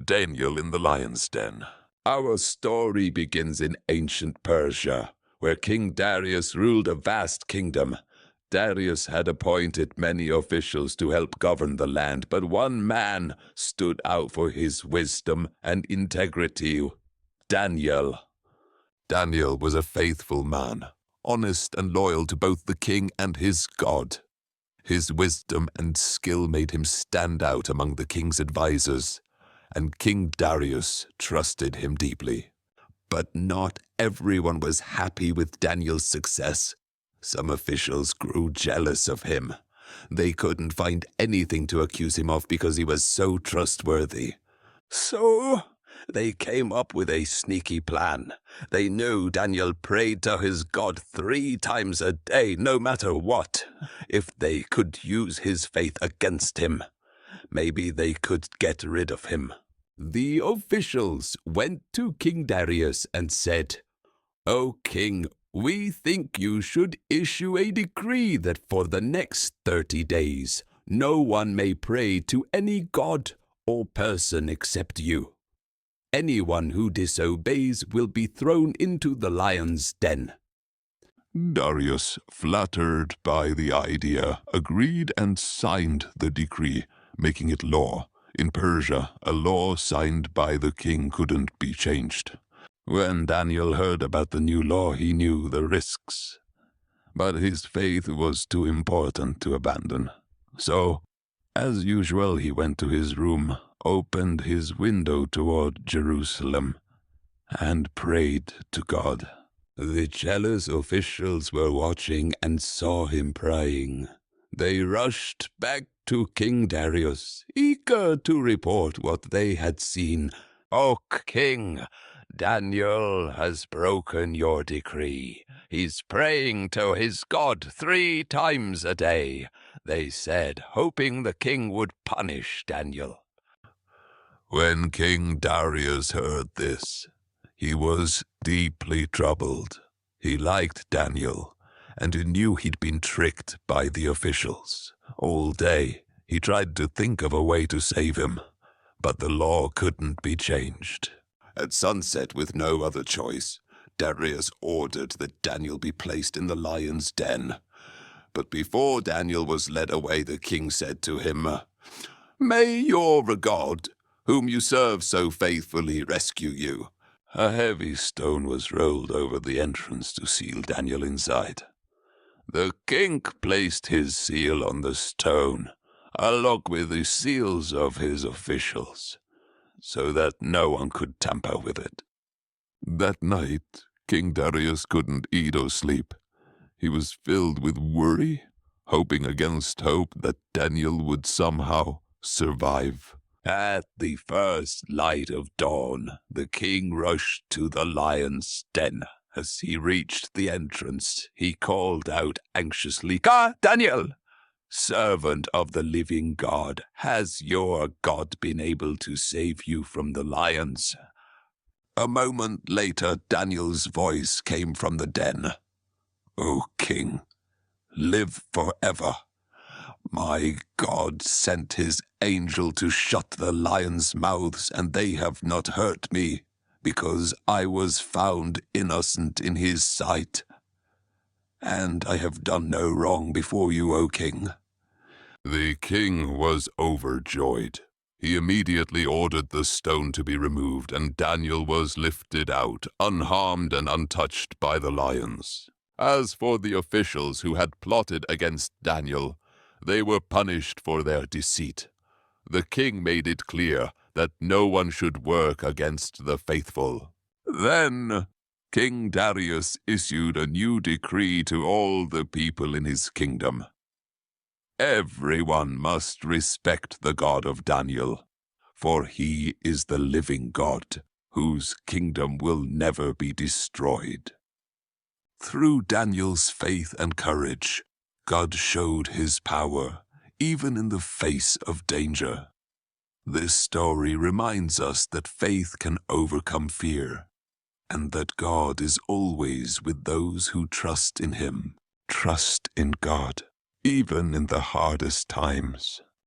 Daniel in the lion's den. Our story begins in ancient Persia, where King Darius ruled a vast kingdom. Darius had appointed many officials to help govern the land, but one man stood out for his wisdom and integrity: Daniel. Daniel was a faithful man, honest and loyal to both the king and his God. His wisdom and skill made him stand out among the king's advisors, and King Darius trusted him deeply. But not everyone was happy with Daniel's success. Some officials grew jealous of him. They couldn't find anything to accuse him of because he was so trustworthy. So they came up with a sneaky plan. They knew Daniel prayed to his God 3 times a day, no matter what. If they could use his faith against him, maybe they could get rid of him. The officials went to King Darius and said, "O king, we think you should issue a decree that for the next 30 days, no one may pray to any god or person except you. Anyone who disobeys will be thrown into the lion's den." Darius, flattered by the idea, agreed and signed the decree, making it law. In Persia, a law signed by the king couldn't be changed. When Daniel heard about the new law, he knew the risks. But his faith was too important to abandon. So, as usual, he went to his room, opened his window toward Jerusalem, and prayed to God. The jealous officials were watching and saw him praying. They rushed back to King Darius, eager to report what they had seen. "O king, Daniel has broken your decree. He's praying to his God 3 times a day," they said, hoping the king would punish Daniel. When King Darius heard this, he was deeply troubled. He liked Daniel, and he knew he'd been tricked by the officials. All day, he tried to think of a way to save him, but the law couldn't be changed. At sunset, with no other choice, Darius ordered that Daniel be placed in the lion's den. But before Daniel was led away, the king said to him, "May your God, whom you serve so faithfully, rescue you." A heavy stone was rolled over the entrance to seal Daniel inside. The king placed his seal on the stone, along with the seals of his officials, so that no one could tamper with it. That night, King Darius couldn't eat or sleep. He was filled with worry, hoping against hope that Daniel would somehow survive. At the first light of dawn, the king rushed to the lion's den. As he reached the entrance, he called out anxiously, "Daniel, servant of the living God, has your God been able to save you from the lions?" A moment later, Daniel's voice came from the den. "O king, live forever. My God sent his angel to shut the lions' mouths, and they have not hurt me, because I was found innocent in his sight. And I have done no wrong before you, O king." The king was overjoyed. He immediately ordered the stone to be removed, and Daniel was lifted out, unharmed and untouched by the lions. As for the officials who had plotted against Daniel, they were punished for their deceit. The king made it clear that no one should work against the faithful. Then King Darius issued a new decree to all the people in his kingdom. Everyone must respect the God of Daniel, for he is the living God, whose kingdom will never be destroyed. Through Daniel's faith and courage, God showed his power, even in the face of danger. This story reminds us that faith can overcome fear, and that God is always with those who trust in him. Trust in God, even in the hardest times.